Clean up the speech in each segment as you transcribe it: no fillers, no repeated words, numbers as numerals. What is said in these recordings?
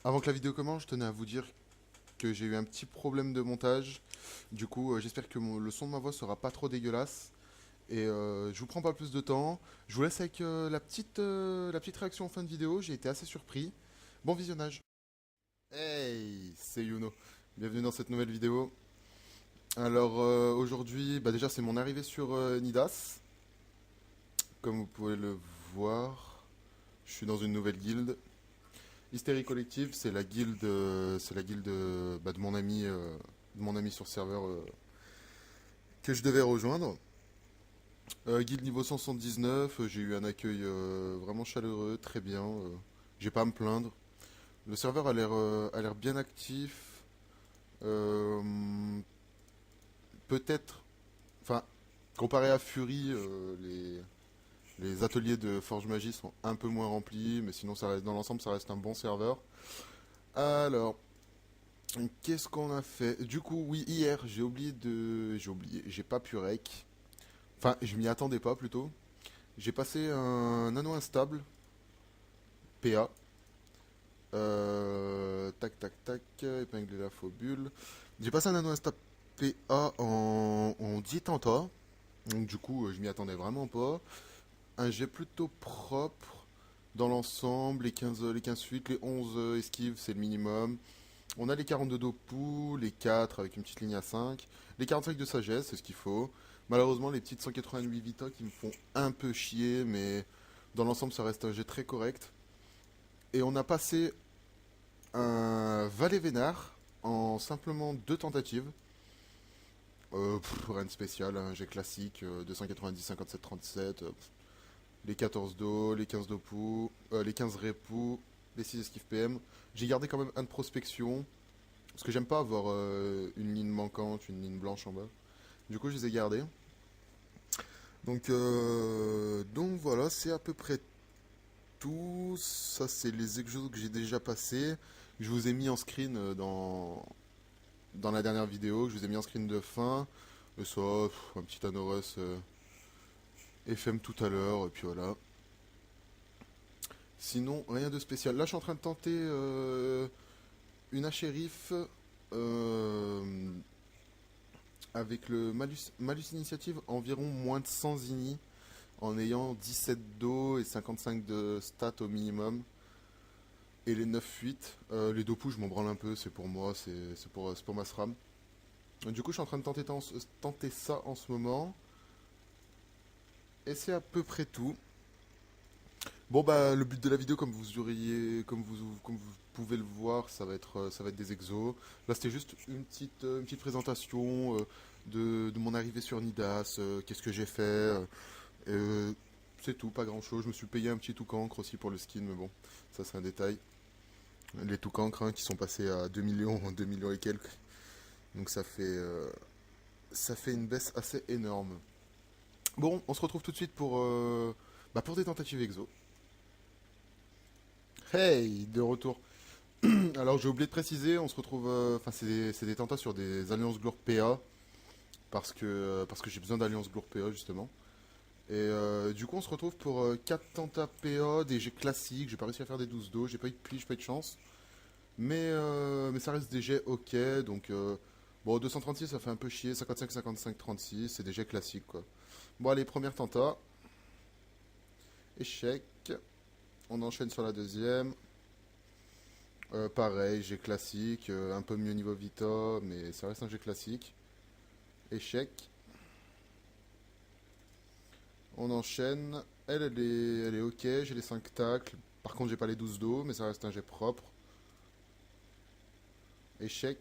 Avant que la vidéo commence, je tenais à vous dire que j'ai eu un petit problème de montage. Du coup, j'espère que le son de ma voix sera pas trop dégueulasse. Et je vous prends pas plus de temps. Je vous laisse avec la petite réaction en fin de vidéo. J'ai été assez surpris. Bon visionnage. Hey, c'est Yuno. Bienvenue dans cette nouvelle vidéo. Alors aujourd'hui, bah déjà c'est mon arrivée sur Nidas. Comme vous pouvez le voir, je suis dans une nouvelle guilde. Hystérie collective, c'est la guilde bah, de mon ami sur serveur que je devais rejoindre. Guilde niveau 179, j'ai eu un accueil vraiment chaleureux, très bien. J'ai pas à me plaindre. Le serveur a l'air bien actif. Euh, Peut-être, enfin, comparé à Fury, les ateliers de Forge Magie sont un peu moins remplis, mais sinon ça reste dans l'ensemble, ça reste un bon serveur. Alors, qu'est-ce qu'on a fait? Du coup, oui, hier, j'ai pas pu rec. Enfin, je m'y attendais pas plutôt. J'ai passé un anneau instable, PA. Tac, tac, tac, épingler la fobule. J'ai passé un anneau instable PA en 10 tentats. Donc, du coup, je m'y attendais vraiment pas. Un jet plutôt propre dans l'ensemble. Les 15 fuites, les 11 esquives, c'est le minimum. On a les 42 d'Opu, les 4 avec une petite ligne à 5, les 45 de sagesse, c'est ce qu'il faut. Malheureusement, les petites 188 Vita qui me font un peu chier, mais dans l'ensemble, ça reste un jet très correct. Et on a passé un Valet Vénard en simplement deux tentatives. Rien de spécial, un jet classique, 290, 57, 37, les 14 d'eau, les 15 d'Opu, les 15 Repou, les 6 esquives PM. J'ai gardé quand même un de prospection, parce que j'aime pas avoir une ligne manquante, une ligne blanche en bas. Du coup, je les ai gardés. Donc voilà, c'est à peu près tout. Ça, c'est les exos que j'ai déjà passés. Je vous ai mis en screen dans la dernière vidéo. Je vous ai mis en screen de fin. Et ça, un petit Anorus FM tout à l'heure. Et puis voilà. Sinon, rien de spécial. Là, je suis en train de tenter une H-Sheriff avec le malus initiative environ moins de 100 ini en ayant 17 d'eau et 55 de stats au minimum. Et les 9-8, les dopous je m'en branle un peu, c'est pour moi, c'est pour ma SRAM. Du coup je suis en train de tenter ça en ce moment. Et c'est à peu près tout. Bon bah le but de la vidéo comme vous pouvez le voir, ça va être des exos. Là c'était juste une petite présentation de mon arrivée sur Nidas, qu'est-ce que j'ai fait. Euh, c'est tout, pas grand chose. Je me suis payé un petit toucancre aussi pour le skin, mais bon, ça c'est un détail. Les toucancres qui sont passés à 2 millions, 2 millions et quelques. Donc ça fait une baisse assez énorme. Bon, on se retrouve tout de suite pour des tentatives exo. Hey, de retour. Alors j'ai oublié de préciser, on se retrouve, enfin c'est des tentats sur des alliances Glour PA parce que j'ai besoin d'alliances Glour PA justement. Et du coup on se retrouve pour 4 tentats PA, des jets classiques. J'ai pas réussi à faire des 12 d'eau, j'ai pas eu de pli, j'ai pas eu de chance. Mais ça reste des jets ok, donc bon 236 ça fait un peu chier, 55, 55, 36, c'est des jets classiques quoi. Bon allez, première tenta, échec, on enchaîne sur la deuxième. Pareil, jet classique, un peu mieux niveau Vita, mais ça reste un jet classique. Échec, on enchaîne, elle est ok, j'ai les 5 tacles, par contre j'ai pas les 12 d'eau, mais ça reste un jet propre. Échec,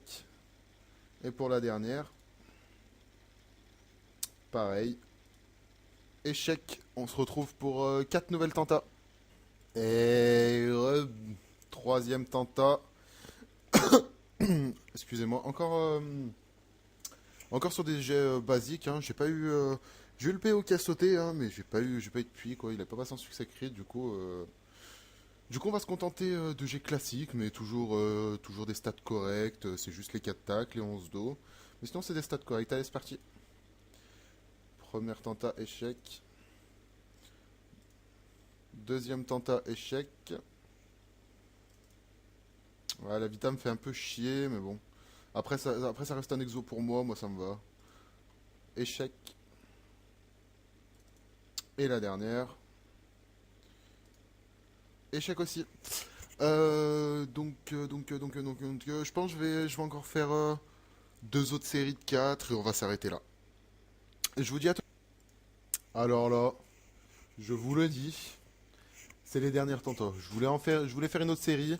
et pour la dernière, pareil, échec, on se retrouve pour 4 nouvelles tentas. Et troisième tenta. Excusez-moi. Encore sur des jets basiques. Hein. J'ai eu le PO qui a sauté, hein, mais j'ai pas eu de puits quoi. Il a pas passé en succès crit. Du coup, on va se contenter de jets classiques, mais toujours des stats corrects. C'est juste les 4 tacles, les 11 dos. Mais sinon, c'est des stats corrects. Allez, c'est parti. Première tenta, échec. Deuxième tenta, échec. Ouais, la Vita me fait un peu chier, mais bon. Après, ça reste un exo pour moi, moi ça me va. Échec. Et la dernière. Échec aussi. Je pense que je vais encore faire deux autres séries de 4 et on va s'arrêter là. Et je vous dis à tout. Alors là, je vous le dis, c'est les dernières tantôt. Je voulais faire une autre série,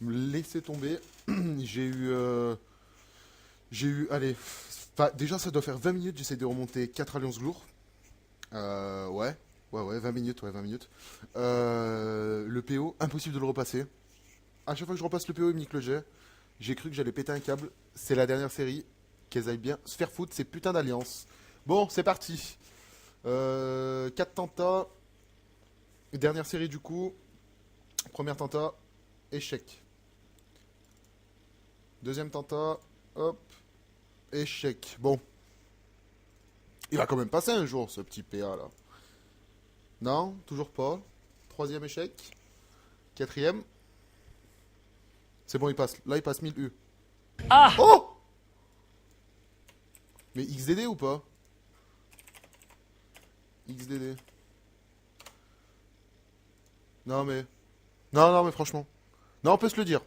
me laisser tomber. J'ai eu, allez, déjà ça doit faire 20 minutes, j'essaie de remonter 4 alliances lourds. Ouais, ouais, 20 minutes, ouais, 20 minutes. Le PO, impossible de le repasser. À chaque fois que je repasse le PO, il me nique le jet. J'ai cru que j'allais péter un câble. C'est la dernière série. Qu'elles aillent bien se faire foutre ces putains d'alliances. Bon, c'est parti. 4 tentats. Dernière série du coup. Première tenta. Échec. Deuxième tenta. Hop. Échec. Bon. Il va quand même passer un jour, ce petit PA là. Non, toujours pas. Troisième échec. Quatrième. C'est bon, il passe. Là, il passe 1000 U. Ah! Oh! Mais XDD ou pas? XDD. Non, mais. Non, mais franchement. Non, on peut se le dire.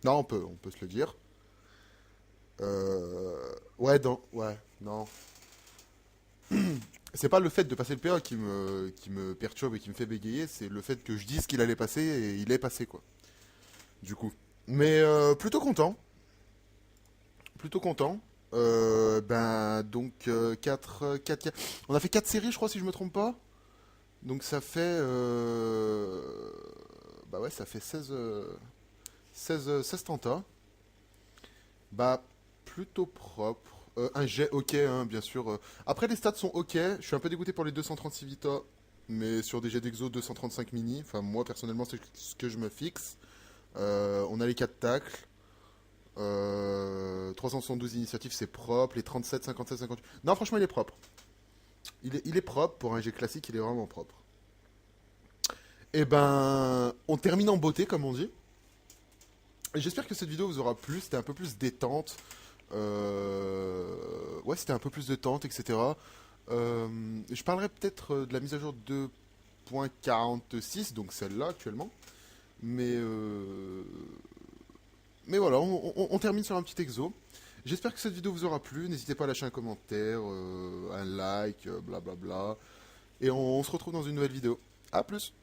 Non, on peut se le dire. Ouais, non, ouais, non. C'est pas le fait de passer le PA qui me perturbe et qui me fait bégayer, c'est le fait que je dise qu'il allait passer et il est passé, quoi. Du coup. Mais plutôt content. Plutôt content. Donc 4. On a fait 4 séries, je crois, si je me trompe pas. Donc ça fait. Bah ouais, ça fait 16 tentats. Bah, plutôt propre. Un jet ok, hein, bien sûr. Après, les stats sont ok. Je suis un peu dégoûté pour les 236 Vita, mais sur des jets d'exo 235 mini. Enfin, moi, personnellement, c'est ce que je me fixe. On a les 4 tacles. 372 initiatives, c'est propre. Les 37, 57, 58. Non, franchement, il est propre. Il est propre. Pour un jet classique, il est vraiment propre. Et ben, on termine en beauté, comme on dit. Et j'espère que cette vidéo vous aura plu. C'était un peu plus détente. Ouais, c'était un peu plus de tente, etc. Je parlerai peut-être de la mise à jour 2.46, donc celle-là actuellement. Mais, euh, mais voilà, on termine sur un petit exo. J'espère que cette vidéo vous aura plu. N'hésitez pas à lâcher un commentaire, un like, blablabla. Et on se retrouve dans une nouvelle vidéo. A plus!